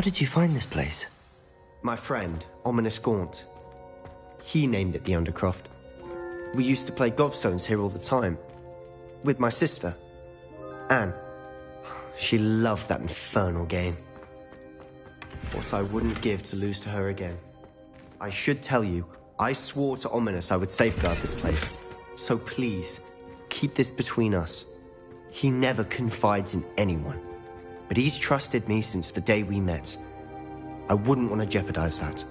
How did you find this place? My friend, Ominous Gaunt. He named it the Undercroft. We used to play gobstones here all the time. With my sister, Anne. She loved that infernal game. What I wouldn't give to lose to her again. I should tell you, I swore to Ominous I would safeguard this place. So please, keep this between us. He never confides in anyone. But he's trusted me since the day we met. I wouldn't want to jeopardize that.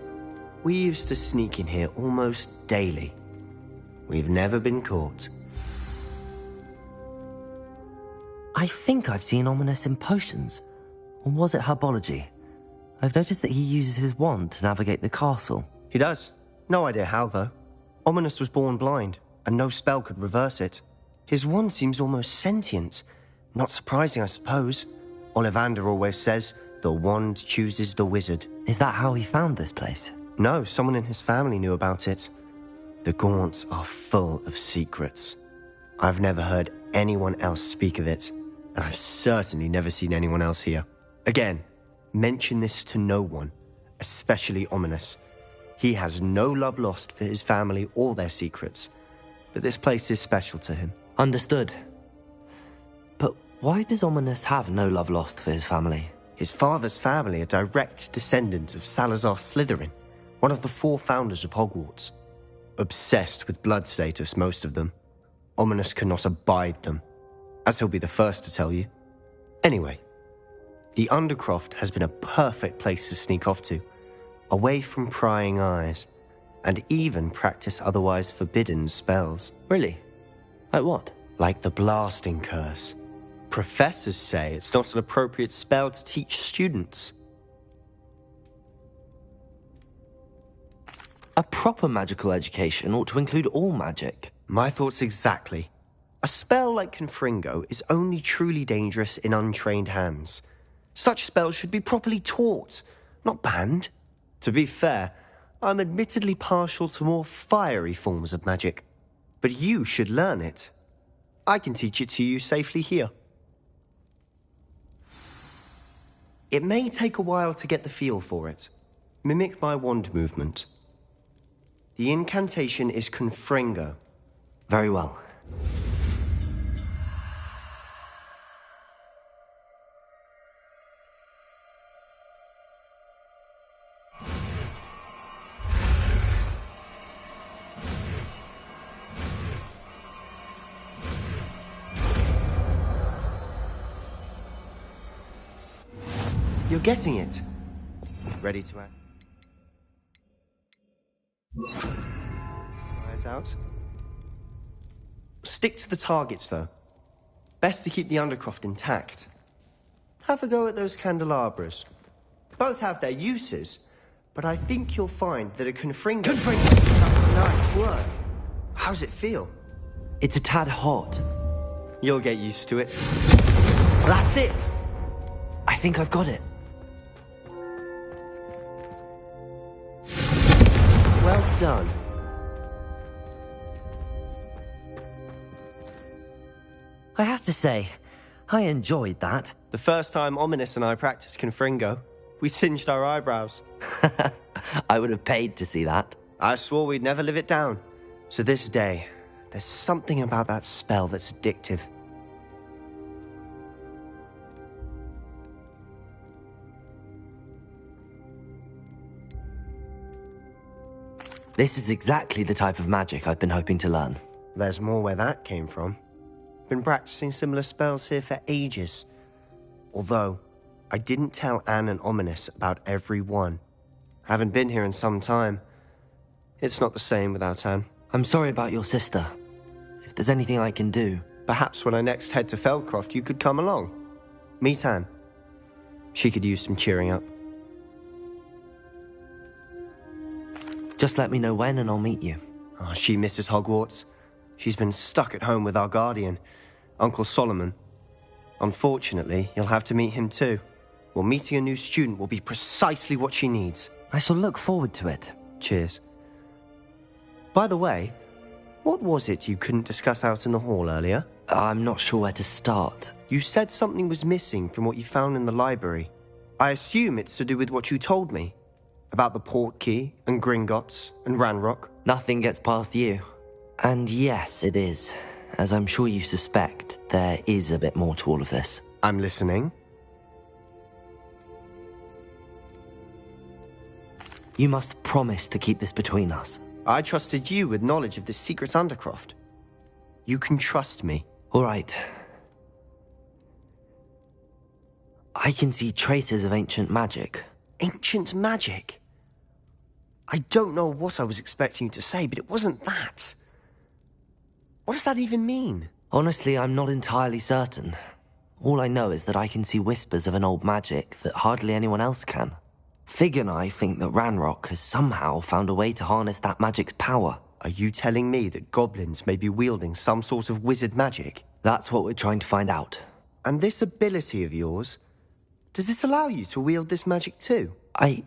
We used to sneak in here almost daily. We've never been caught. I think I've seen Ominous in potions. Or was it herbology? I've noticed that he uses his wand to navigate the castle. He does. No idea how, though. Ominous was born blind, and no spell could reverse it. His wand seems almost sentient. Not surprising, I suppose. Ollivander always says, the wand chooses the wizard. Is that how he found this place? No, someone in his family knew about it. The Gaunts are full of secrets. I've never heard anyone else speak of it, and I've certainly never seen anyone else here. Again, mention this to no one, especially Ominous. He has no love lost for his family or their secrets, but this place is special to him. Understood. But why does Ominous have no love lost for his family? His father's family are direct descendants of Salazar Slytherin, one of the 4 founders of Hogwarts. Obsessed with blood status, most of them. Ominous cannot abide them, as he'll be the first to tell you. Anyway, the Undercroft has been a perfect place to sneak off to, away from prying eyes, and even practice otherwise forbidden spells. Really? Like what? Like the blasting curse. Professors say it's not an appropriate spell to teach students. A proper magical education ought to include all magic. My thoughts exactly. A spell like Confringo is only truly dangerous in untrained hands. Such spells should be properly taught, not banned. To be fair, I'm admittedly partial to more fiery forms of magic. But you should learn it. I can teach it to you safely here. It may take a while to get the feel for it. Mimic my wand movement. The incantation is Confringo. Very well. You're getting it. Ready to act? Eyes out. Stick to the targets, though. Best to keep the Undercroft intact. Have a go at those candelabras. Both have their uses, but I think you'll find that a Confringo... Nice work. How's it feel? It's a tad hot. You'll get used to it. That's it! I think I've got it. Well done. I have to say, I enjoyed that. The first time Ominous and I practiced Confringo, we singed our eyebrows. I would have paid to see that. I swore we'd never live it down. To this day, there's something about that spell that's addictive. This is exactly the type of magic I've been hoping to learn. There's more where that came from. Been practicing similar spells here for ages. Although, I didn't tell Anne and Ominous about every one. Haven't been here in some time. It's not the same without Anne. I'm sorry about your sister. If there's anything I can do... Perhaps when I next head to Feldcroft, you could come along. Meet Anne. She could use some cheering up. Just let me know when and I'll meet you. Oh, she misses Hogwarts. She's been stuck at home with our guardian, Uncle Solomon. Unfortunately, you'll have to meet him too. Well, meeting a new student will be precisely what she needs. I shall look forward to it. Cheers. By the way, what was it you couldn't discuss out in the hall earlier? I'm not sure where to start. You said something was missing from what you found in the library. I assume it's to do with what you told me about the Portkey and Gringotts and Ranrock. Nothing gets past you. And yes, it is. As I'm sure you suspect, there is a bit more to all of this. I'm listening. You must promise to keep this between us. I trusted you with knowledge of this secret Undercroft. You can trust me. All right. I can see traces of ancient magic. Ancient magic? I don't know what I was expecting you to say, but it wasn't that. What does that even mean? Honestly, I'm not entirely certain. All I know is that I can see whispers of an old magic that hardly anyone else can. Fig and I think that Ranrock has somehow found a way to harness that magic's power. Are you telling me that goblins may be wielding some sort of wizard magic? That's what we're trying to find out. And this ability of yours, does it allow you to wield this magic too? I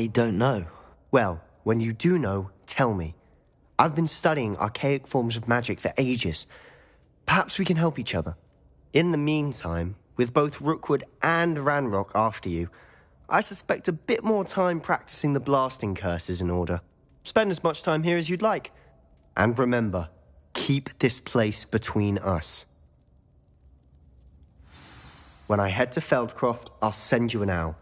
don't know. Well, when you do know, tell me. I've been studying archaic forms of magic for ages. Perhaps we can help each other. In the meantime, with both Rookwood and Ranrock after you, I suspect a bit more time practicing the blasting curse is in order. Spend as much time here as you'd like. And remember, keep this place between us. When I head to Feldcroft, I'll send you an owl.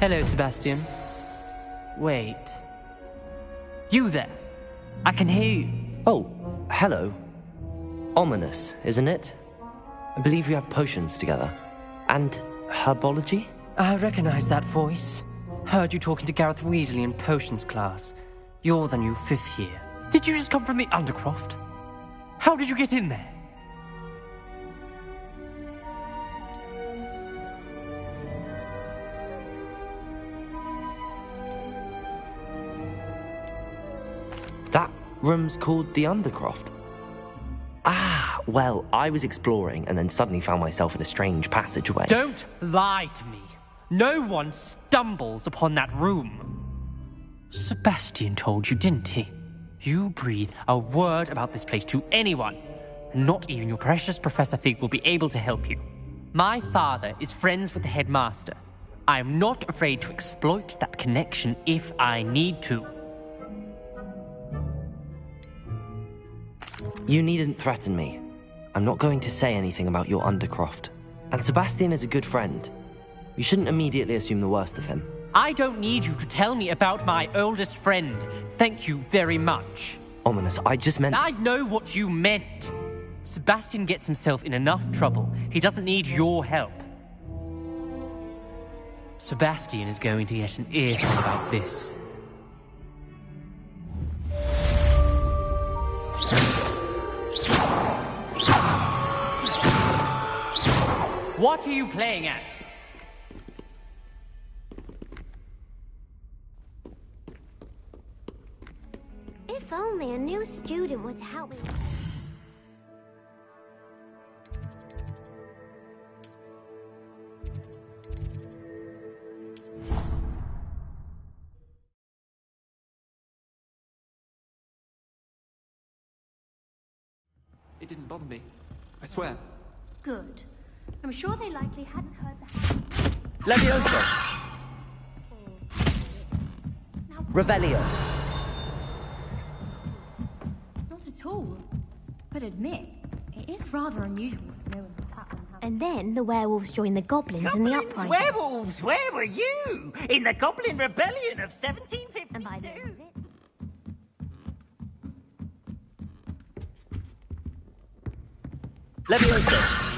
Hello, Sebastian. Wait. You there? I can hear you. Oh, hello. Ominous, isn't it? I believe we have potions together. And herbology? I recognize that voice. Heard you talking to Gareth Weasley in potions class. You're the new 5th year. Did you just come from the Undercroft? How did you get in there? That room's called the Undercroft. Ah, well, I was exploring and then suddenly found myself in a strange passageway. Don't lie to me. No one stumbles upon that room. Sebastian told you, didn't he? You breathe a word about this place to anyone, and not even your precious Professor Fig will be able to help you. My father is friends with the headmaster. I am not afraid to exploit that connection if I need to. You needn't threaten me. I'm not going to say anything about your Undercroft. And Sebastian is a good friend. You shouldn't immediately assume the worst of him. I don't need you to tell me about my oldest friend. Thank you very much. Ominous, I just meant... I know what you meant. Sebastian gets himself in enough trouble. He doesn't need your help. Sebastian is going to get an earful about this. What are you playing at? If only a new student were to help me. It didn't bother me. I swear. Good. I'm sure they likely hadn't heard the... Levioso! Revelio! Not at all. But admit, it is rather unusual to know what happened. And then the werewolves joined the goblins in the Goblins, uprising. werewolves, where were you? In the Goblin Rebellion of 1752. And by the end of it, Levioso!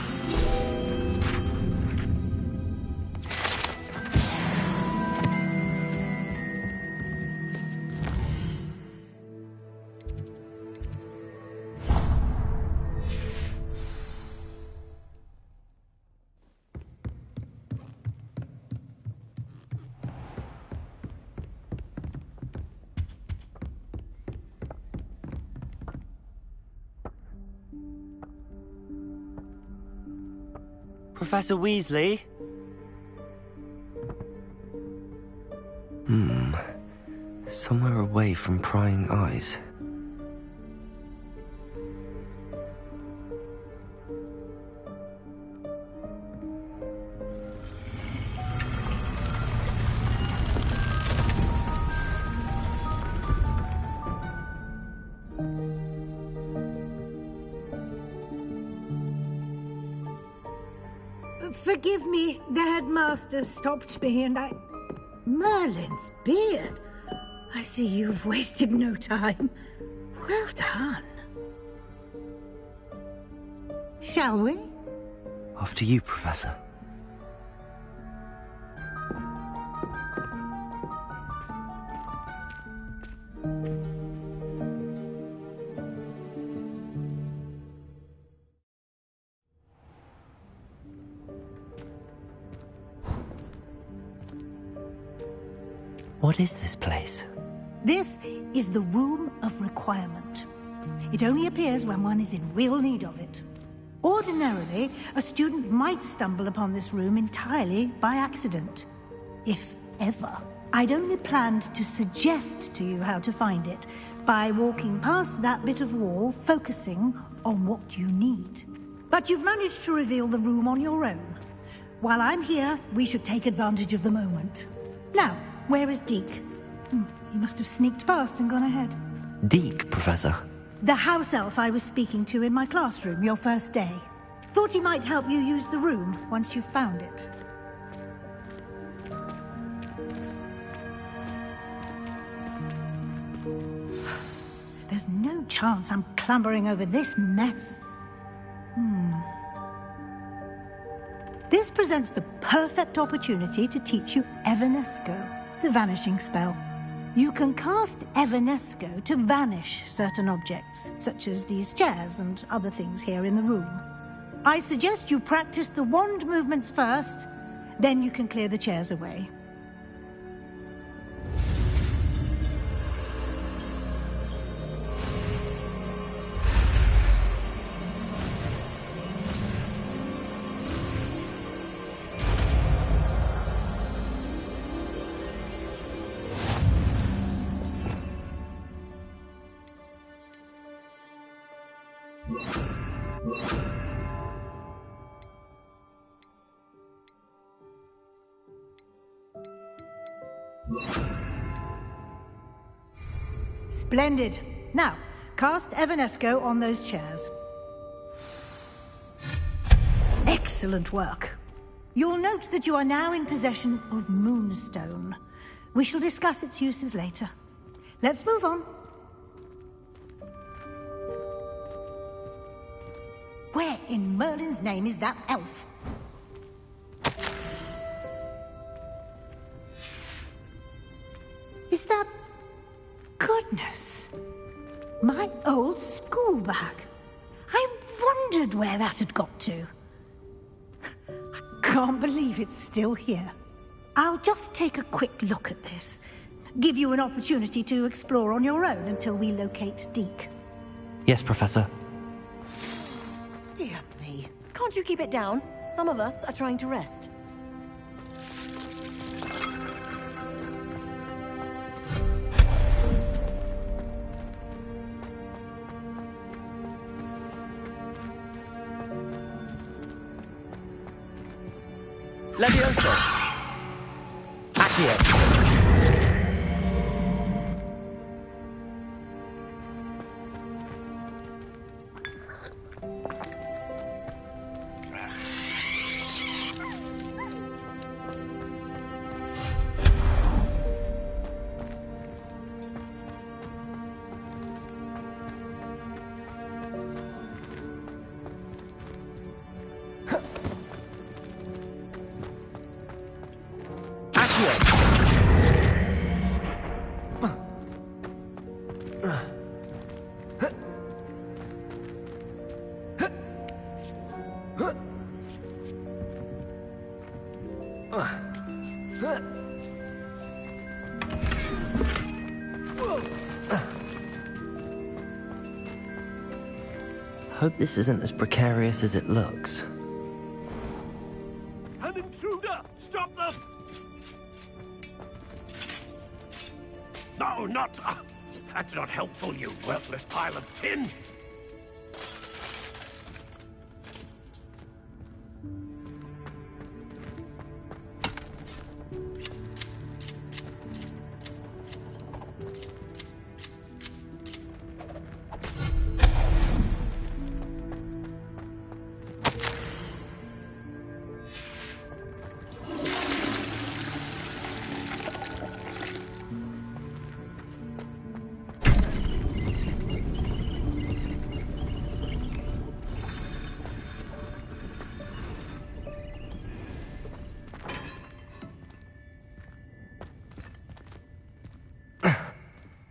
Professor Weasley? Somewhere away from prying eyes. Forgive me, the headmaster stopped me and I... Merlin's beard. I see you've wasted no time. Well done. Shall we? After you, Professor. What is this place? This is the Room of Requirement. It only appears when one is in real need of it. Ordinarily, a student might stumble upon this room entirely by accident. If ever. I'd only planned to suggest to you how to find it by walking past that bit of wall, focusing on what you need. But you've managed to reveal the room on your own. While I'm here, we should take advantage of the moment. Now, where is Deke? He must have sneaked past and gone ahead. Deke, Professor. The house elf I was speaking to in my classroom your first day. Thought he might help you use the room once you've found it. There's no chance I'm clambering over this mess. This presents the perfect opportunity to teach you Evanesco, the vanishing spell. You can cast Evanesco to vanish certain objects, such as these chairs and other things here in the room. I suggest you practice the wand movements first, then you can clear the chairs away. Splendid. Now, cast Evanesco on those chairs. Excellent work. You'll note that you are now in possession of Moonstone. We shall discuss its uses later. Let's move on. Where in Merlin's name is that elf? Is that... Goodness! My old school bag. I wondered where that had got to. I can't believe it's still here. I'll just take a quick look at this. Give you an opportunity to explore on your own until we locate Deke. Yes, Professor. Dear me. Can't you keep it down? Some of us are trying to rest. Levioso! Accio! Hope this isn't as precarious as it looks. No, not... that's not helpful, you worthless pile of tin!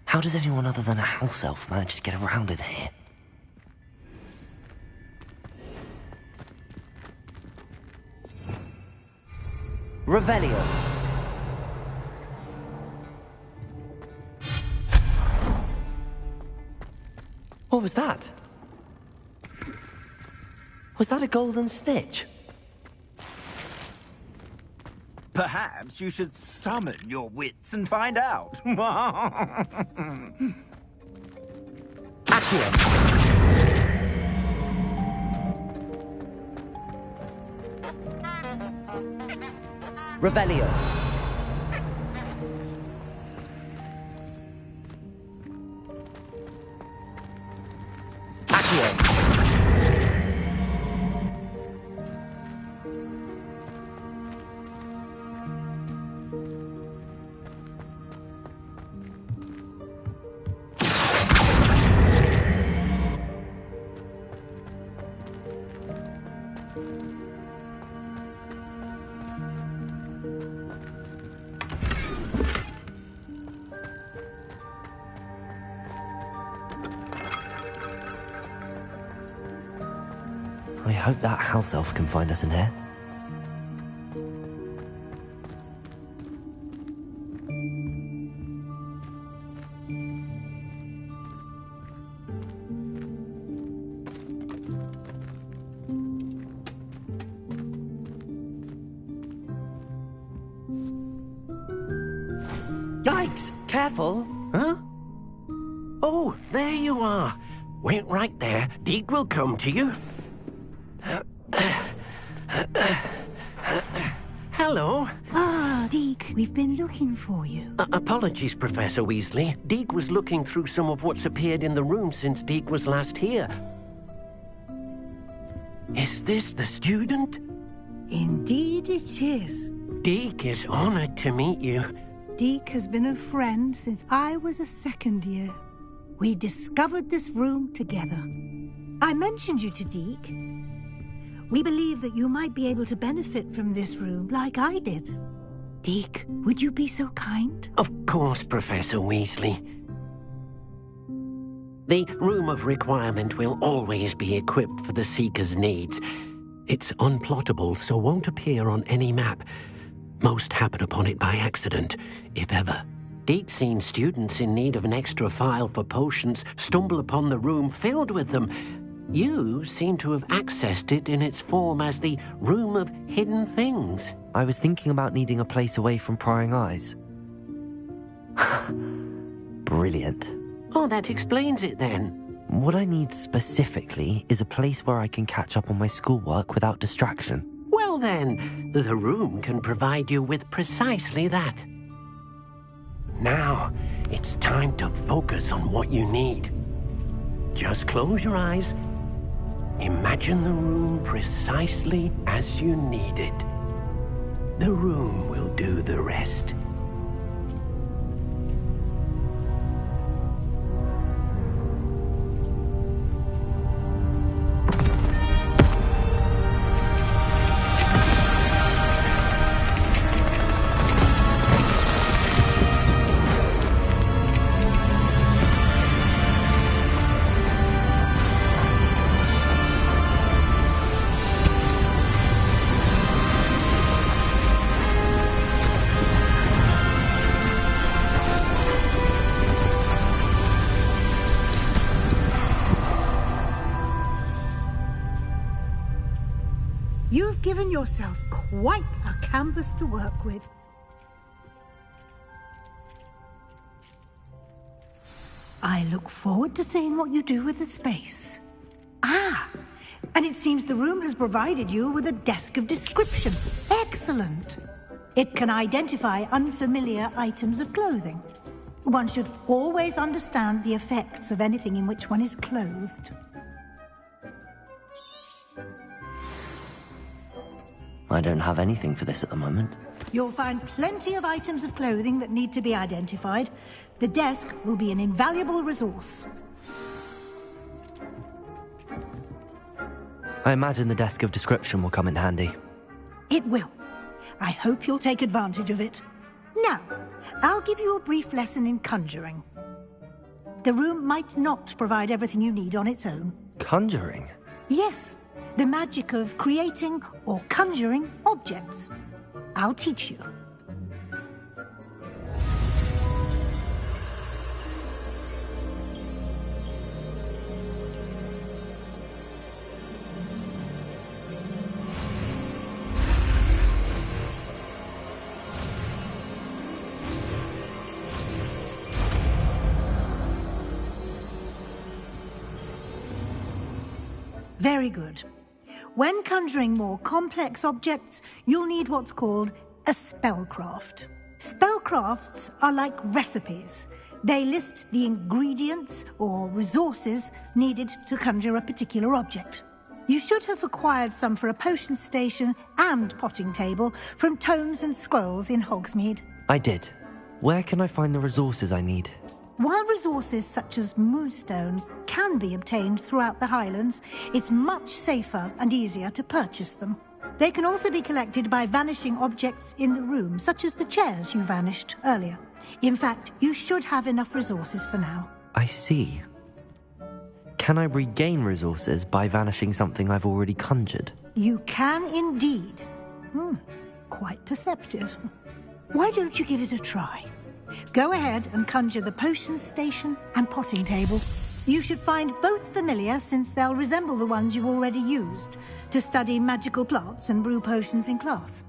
How does anyone other than a house elf manage to get around in here? Revelio. What was that? Was that a golden snitch? Perhaps you should summon your wits and find out. Accio. Revelio. Accio. I hope that house elf can find us in here. Yikes! Careful! Huh? Oh, there you are. Wait right there. Deke will come to you. Hello. Ah, Deke, we've been looking for you. Apologies, Professor Weasley. Deke was looking through some of what's appeared in the room since Deke was last here. Is this the student? Indeed it is. Deke is honored to meet you. Deke has been a friend since I was a second year. We discovered this room together. I mentioned you to Deke. We believe that you might be able to benefit from this room like I did. Deke, would you be so kind? Of course, Professor Weasley. The Room of Requirement will always be equipped for the Seeker's needs. It's unplottable, so won't appear on any map. Most happen upon it by accident, if ever. Deke's seen students in need of an extra file for potions stumble upon the room filled with them. You seem to have accessed it in its form as the Room of Hidden Things. I was thinking about needing a place away from prying eyes. Brilliant. Oh, that explains it then. What I need specifically is a place where I can catch up on my schoolwork without distraction. Well then, the room can provide you with precisely that. Now, it's time to focus on what you need. Just close your eyes. Imagine the room precisely as you need it. The room will do the rest. You've given yourself quite a canvas to work with. I look forward to seeing what you do with the space. Ah, and it seems the room has provided you with a desk of description. Excellent. It can identify unfamiliar items of clothing. One should always understand the effects of anything in which one is clothed. I don't have anything for this at the moment. You'll find plenty of items of clothing that need to be identified. The desk will be an invaluable resource. I imagine the desk of description will come in handy. It will. I hope you'll take advantage of it. Now, I'll give you a brief lesson in conjuring. The room might not provide everything you need on its own. Conjuring? Yes, the magic of creating or conjuring objects. I'll teach you. Very good. When conjuring more complex objects, you'll need what's called a spellcraft. Spellcrafts are like recipes. They list the ingredients or resources needed to conjure a particular object. You should have acquired some for a potion station and potting table from tomes and scrolls in Hogsmeade. I did. Where can I find the resources I need? While resources such as moonstone can be obtained throughout the Highlands, it's much safer and easier to purchase them. They can also be collected by vanishing objects in the room, such as the chairs you vanished earlier. In fact, you should have enough resources for now. I see. Can I regain resources by vanishing something I've already conjured? You can indeed. Quite perceptive. Why don't you give it a try? Go ahead and conjure the potion station and potting table. You should find both familiar, since they'll resemble the ones you've already used to study magical plants and brew potions in class.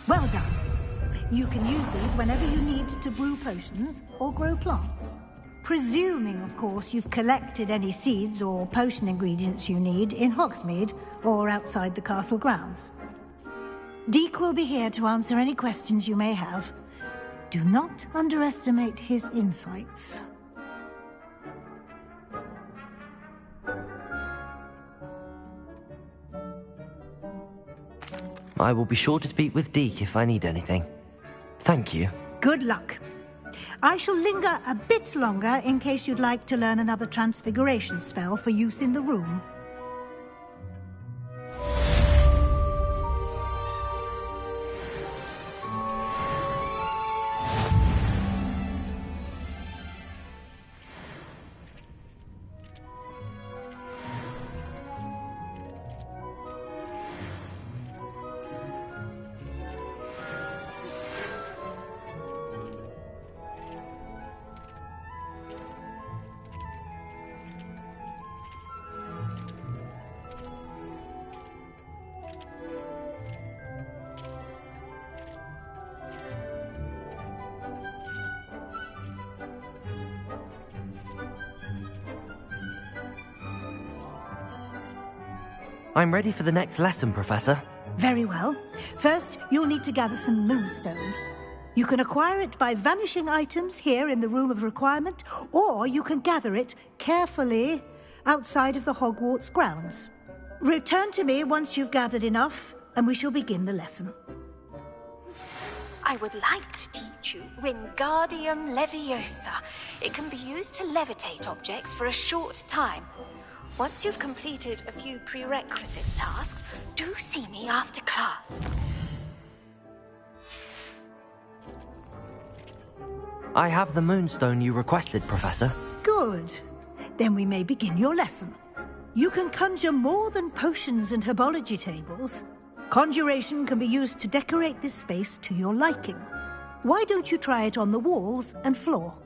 Well done. You can use these whenever you need to brew potions or grow plants. Presuming, of course, you've collected any seeds or potion ingredients you need in Hogsmeade or outside the castle grounds. Deek will be here to answer any questions you may have. Do not underestimate his insights. I will be sure to speak with Deek if I need anything. Thank you. Good luck. I shall linger a bit longer in case you'd like to learn another transfiguration spell for use in the room. I'm ready for the next lesson, Professor. Very well. First, you'll need to gather some moonstone. You can acquire it by vanishing items here in the Room of Requirement, or you can gather it carefully outside of the Hogwarts grounds. Return to me once you've gathered enough, and we shall begin the lesson. I would like to teach you Wingardium Leviosa. It can be used to levitate objects for a short time. Once you've completed a few prerequisite tasks, do see me after class. I have the moonstone you requested, Professor. Good. Then we may begin your lesson. You can conjure more than potions and herbology tables. Conjuration can be used to decorate this space to your liking. Why don't you try it on the walls and floor?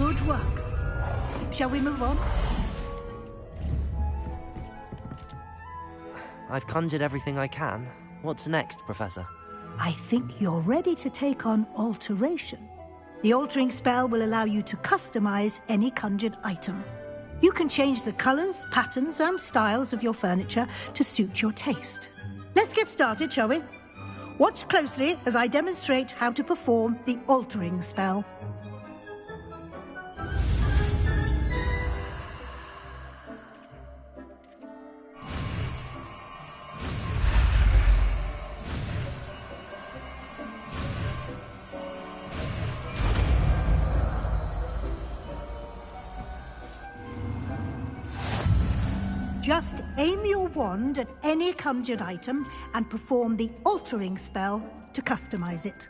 Good work. Shall we move on? I've conjured everything I can. What's next, Professor? I think you're ready to take on alteration. The altering spell will allow you to customize any conjured item. You can change the colors, patterns, and styles of your furniture to suit your taste. Let's get started, shall we? Watch closely as I demonstrate how to perform the altering spell. Just aim your wand at any conjured item and perform the altering spell to customize it.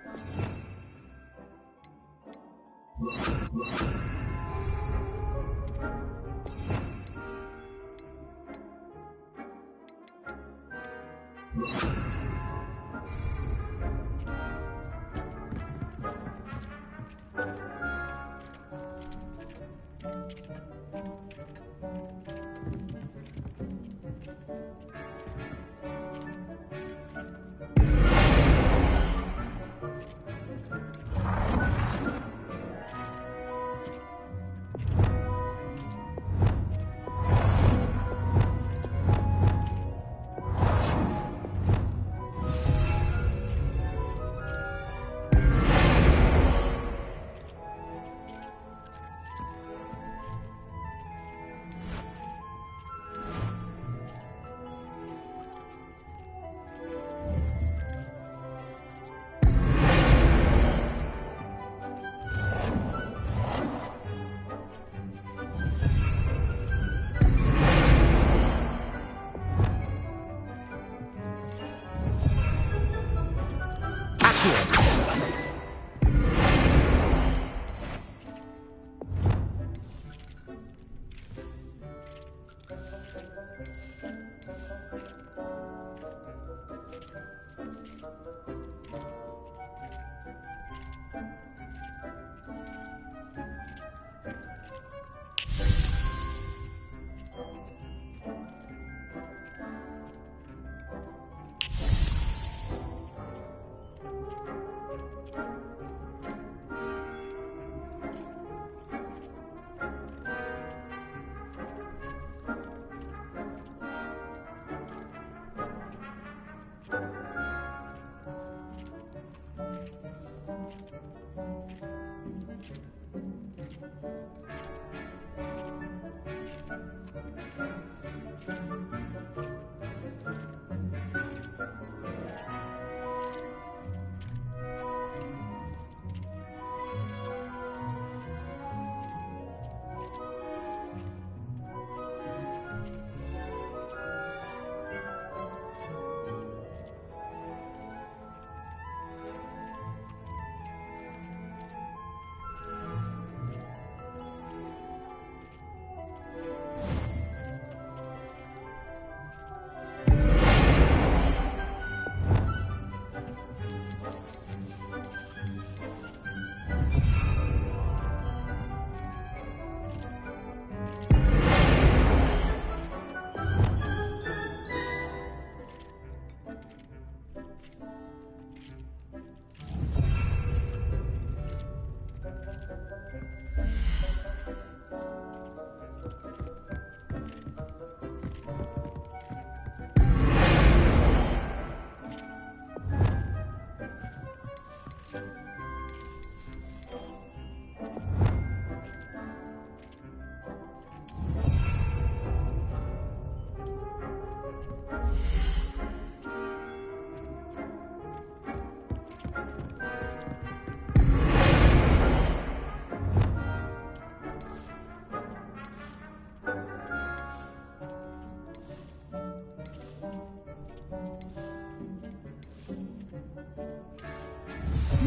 Accio.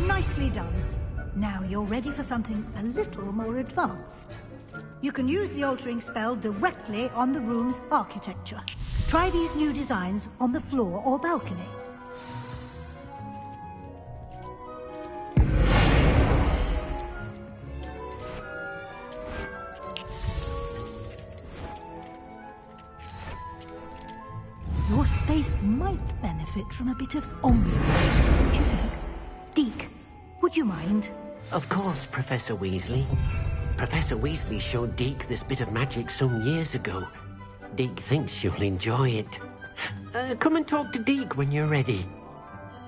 Nicely done. Now you're ready for something a little more advanced. You can use the altering spell directly on the room's architecture. Try these new designs on the floor or balcony. Your space might benefit from a bit of ambiance, don't you think? Deke, would you mind? Of course, Professor Weasley. Professor Weasley showed Deke this bit of magic some years ago. Deke thinks you'll enjoy it. Come and talk to Deke when you're ready.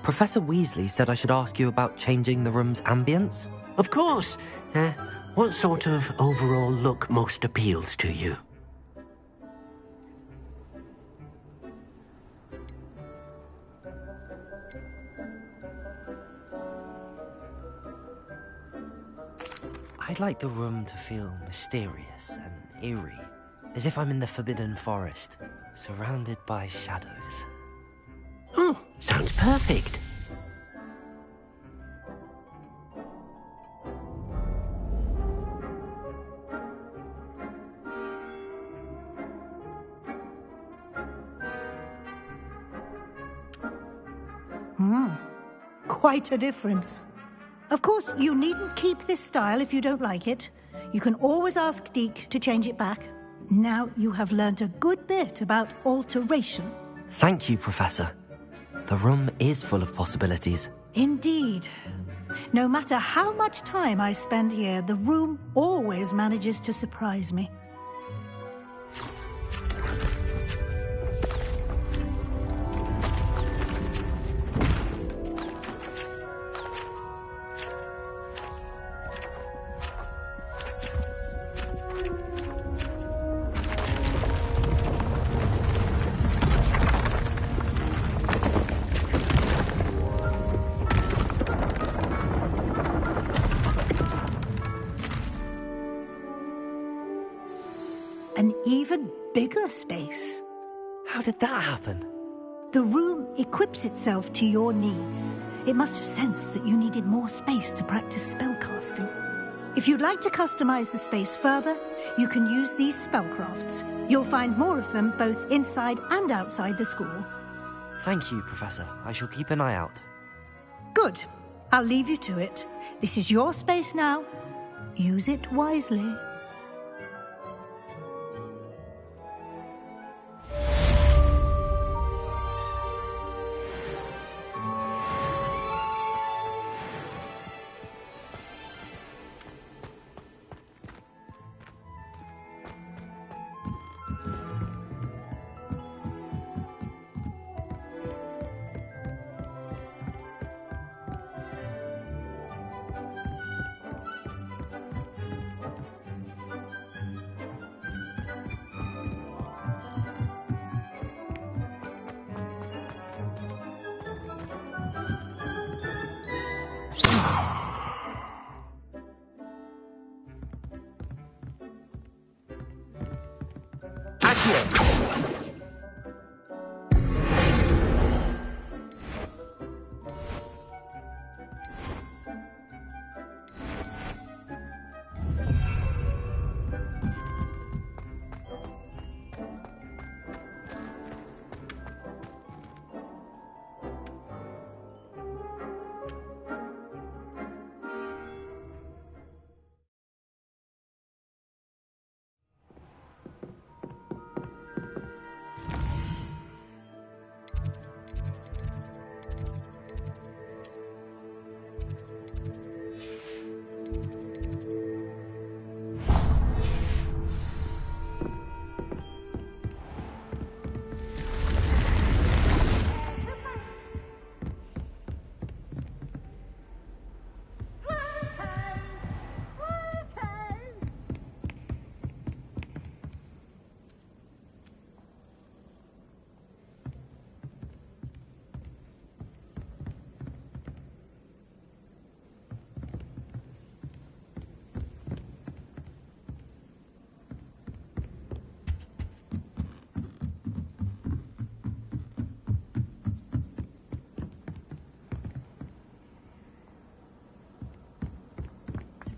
Professor Weasley said I should ask you about changing the room's ambience? Of course. What sort of overall look most appeals to you? I'd like the room to feel mysterious and eerie, as if I'm in the Forbidden Forest, surrounded by shadows. Oh, sounds perfect. Quite a difference. Of course, you needn't keep this style if you don't like it. You can always ask Deke to change it back. Now you have learnt a good bit about alteration. Thank you, Professor. The room is full of possibilities. Indeed. No matter how much time I spend here, the room always manages to surprise me. An even bigger space. How did that happen? The room equips itself to your needs. It must have sensed that you needed more space to practice spellcasting. If you'd like to customize the space further, you can use these spellcrafts. You'll find more of them both inside and outside the school. Thank you, Professor. I shall keep an eye out. Good. I'll leave you to it. This is your space now. Use it wisely.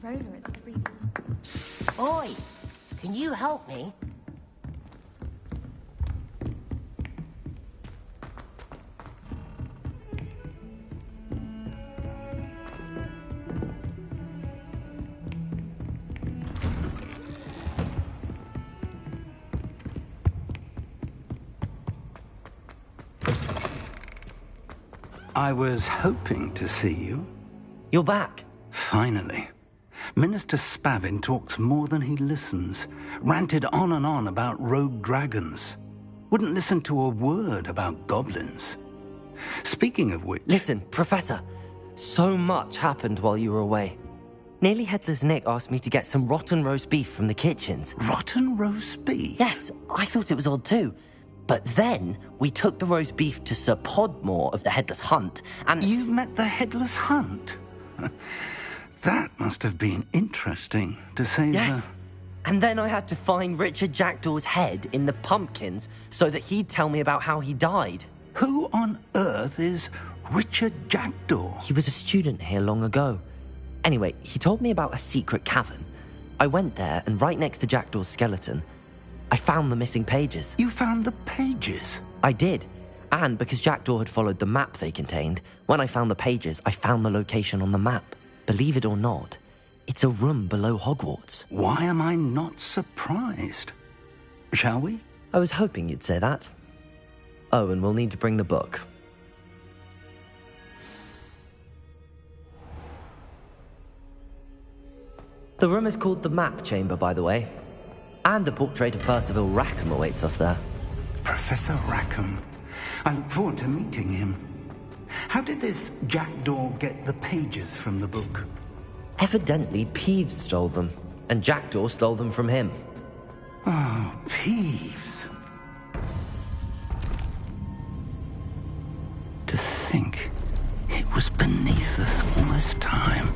Roller at the free. Oi! Can you help me? I was hoping to see you. You're back. Finally. Minister Spavin talks more than he listens. Ranted on and on about rogue dragons. Wouldn't listen to a word about goblins. Speaking of which... Listen, Professor. So much happened while you were away. Nearly Headless Nick asked me to get some rotten roast beef from the kitchens. Rotten roast beef? Yes, I thought it was odd too. But then we took the roast beef to Sir Podmore of the Headless Hunt, and... You met the Headless Hunt? That must have been interesting, to say Yes. And then I had to find Richard Jackdaw's head in the pumpkins so that he'd tell me about how he died. Who on earth is Richard Jackdaw? He was a student here long ago. Anyway, he told me about a secret cavern. I went there, and right next to Jackdaw's skeleton, I found the missing pages. You found the pages? I did. And because Jackdaw had followed the map they contained, when I found the pages, I found the location on the map. Believe it or not, it's a room below Hogwarts. Why am I not surprised? Shall we? I was hoping you'd say that. Oh, and we'll need to bring the book. The room is called the Map Chamber, by the way. And a portrait of Percival Rackham awaits us there. Professor Rackham. I look forward to meeting him. How did this Jackdaw get the pages from the book? Evidently, Peeves stole them, and Jackdaw stole them from him. Oh, Peeves. To think it was beneath us all this time.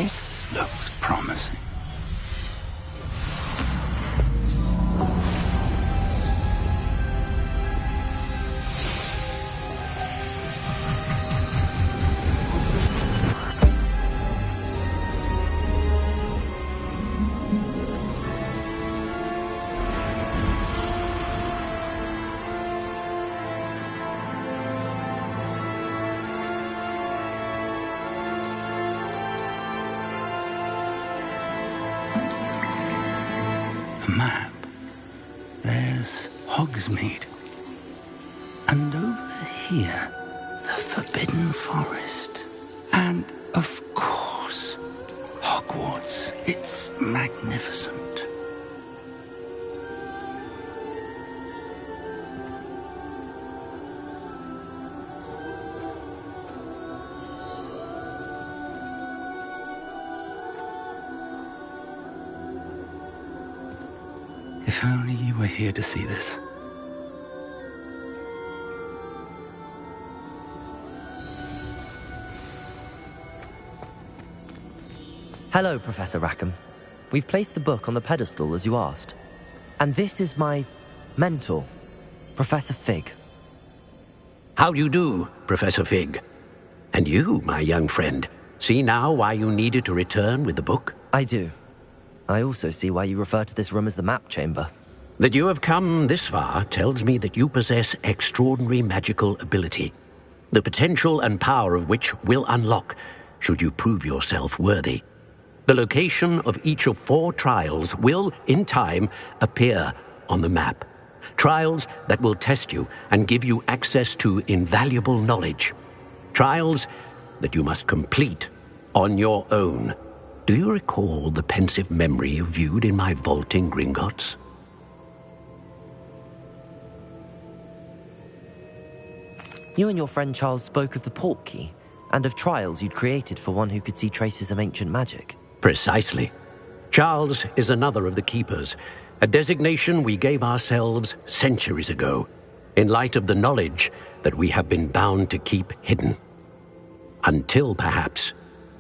This looks promising. Map. There's Hogsmeade. And over here, the Forbidden Forest. And, of course, Hogwarts. It's magnificent. If only you were here to see this. Hello, Professor Rackham. We've placed the book on the pedestal as you asked. And this is my mentor, Professor Fig. How do you do, Professor Fig? And you, my young friend, see now why you needed to return with the book? I do. I also see why you refer to this room as the map chamber. That you have come this far tells me that you possess extraordinary magical ability, the potential and power of which will unlock should you prove yourself worthy. The location of each of 4 trials will, in time, appear on the map. Trials that will test you and give you access to invaluable knowledge. Trials that you must complete on your own. Do you recall the pensive memory you viewed in my vault in Gringotts? You and your friend Charles spoke of the portkey and of trials you'd created for one who could see traces of ancient magic. Precisely. Charles is another of the Keepers, a designation we gave ourselves centuries ago, in light of the knowledge that we have been bound to keep hidden. Until, perhaps,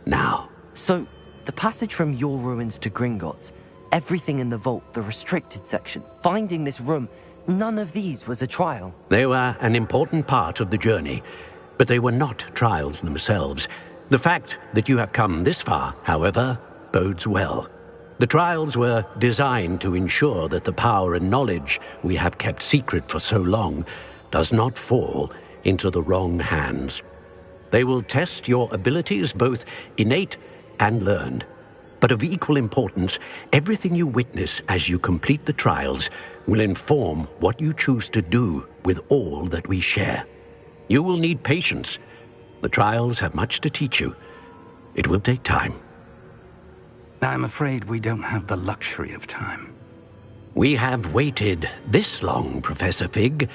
now. So, the passage from your ruins to Gringotts, everything in the vault, the restricted section, finding this room, none of these was a trial. They were an important part of the journey, but they were not trials themselves. The fact that you have come this far, however, bodes well. The trials were designed to ensure that the power and knowledge we have kept secret for so long does not fall into the wrong hands. They will test your abilities, both innate and learned. But of equal importance, everything you witness as you complete the trials will inform what you choose to do with all that we share. You will need patience. The trials have much to teach you. It will take time. I'm afraid we don't have the luxury of time. We have waited this long, Professor Fig.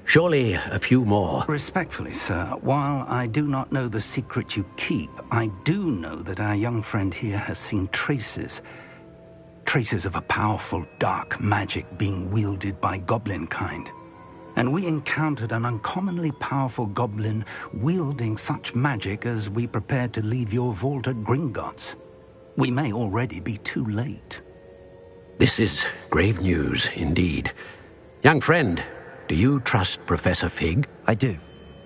Surely a few more. Respectfully, sir, while I do not know the secret you keep, I do know that our young friend here has seen traces of a powerful dark magic being wielded by goblin kind. And we encountered an uncommonly powerful goblin wielding such magic as we prepared to leave your vault at Gringotts. We may already be too late. This is grave news, indeed. Young friend, do you trust Professor Fig? I do.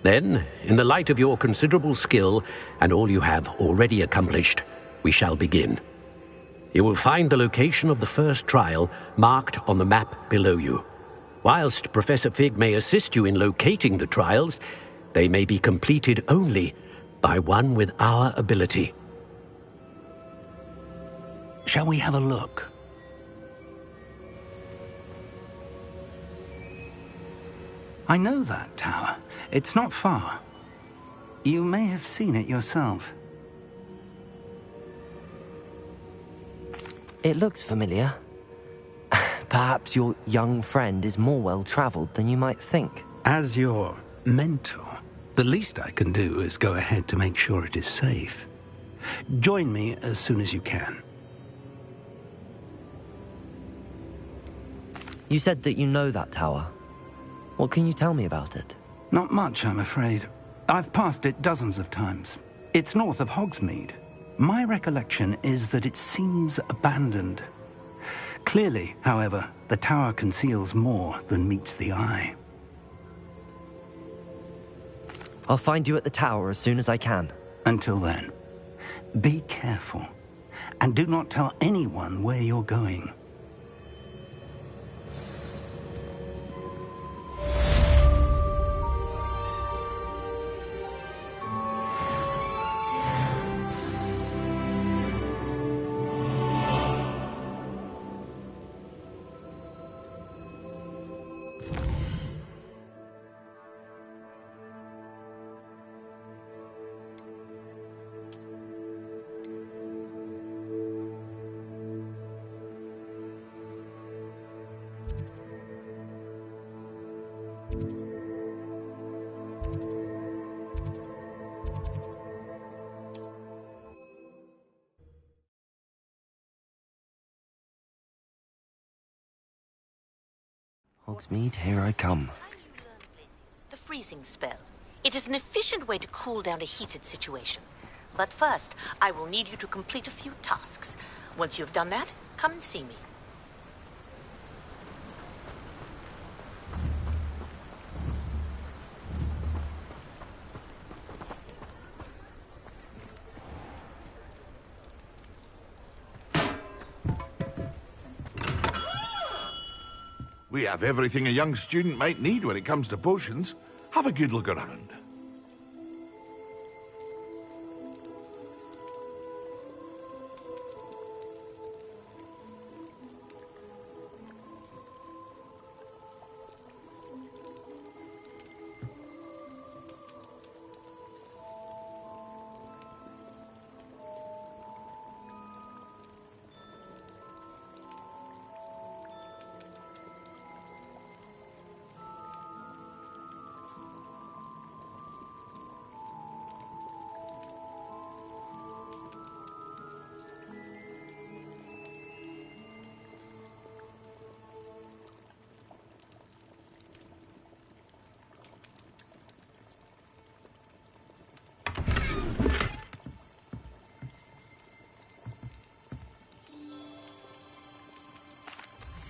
Then, in the light of your considerable skill and all you have already accomplished, we shall begin. You will find the location of the first trial marked on the map below you. Whilst Professor Fig may assist you in locating the trials, they may be completed only by one with our ability. Shall we have a look? I know that tower. It's not far. You may have seen it yourself. It looks familiar. Perhaps your young friend is more well-traveled than you might think. As your mentor, the least I can do is go ahead to make sure it is safe. Join me as soon as you can. You said that you know that tower. What can you tell me about it? Not much, I'm afraid. I've passed it dozens of times. It's north of Hogsmeade. My recollection is that it seems abandoned. Clearly, however, the tower conceals more than meets the eye. I'll find you at the tower as soon as I can. Until then, be careful, and do not tell anyone where you're going. Hogsmeade, here I come. The freezing spell. It is an efficient way to cool down a heated situation. But first, I will need you to complete a few tasks. Once you've done that, come and see me. We have everything a young student might need when it comes to potions. Have a good look around.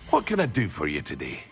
What can I do for you today?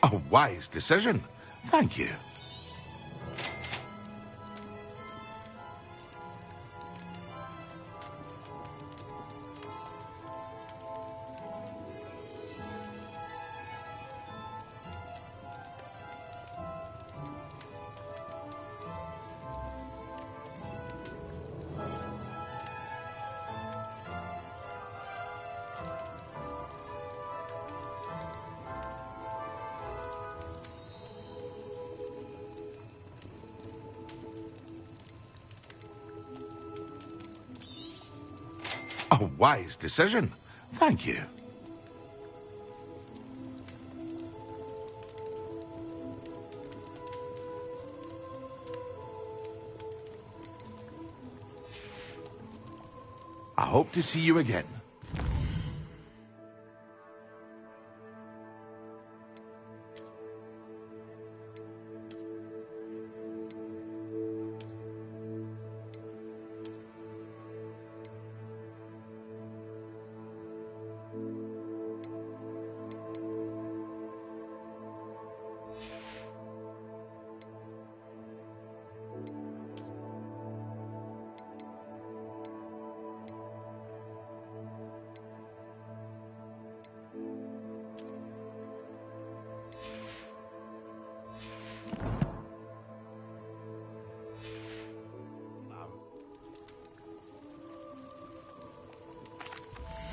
A wise decision. Thank you. A wise decision. Thank you. I hope to see you again.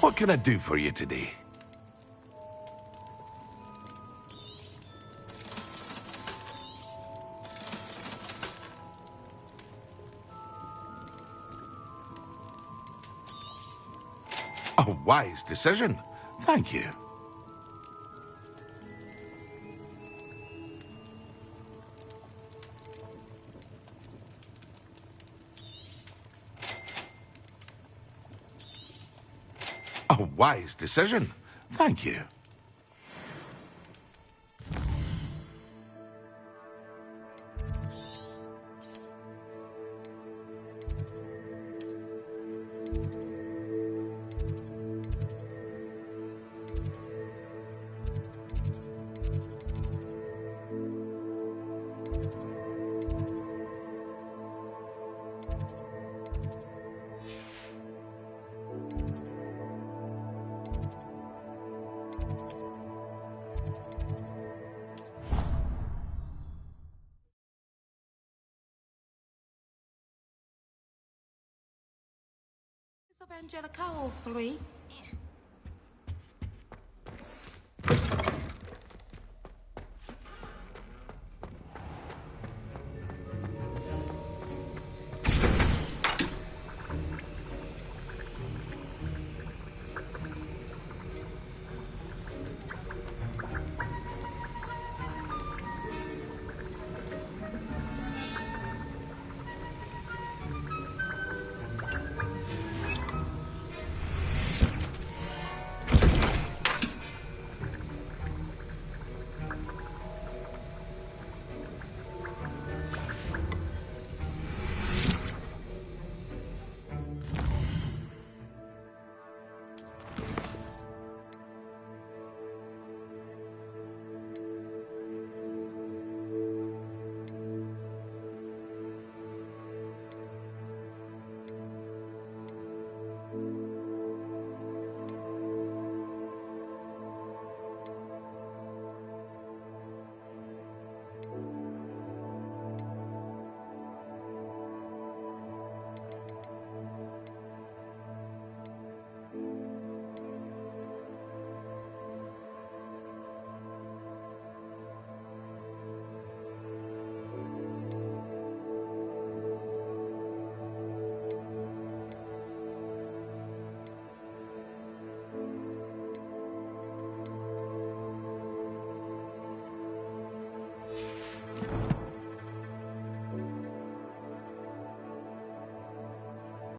What can I do for you today? A wise decision. Thank you. A wise decision. Thank you. Of Angelica, all three.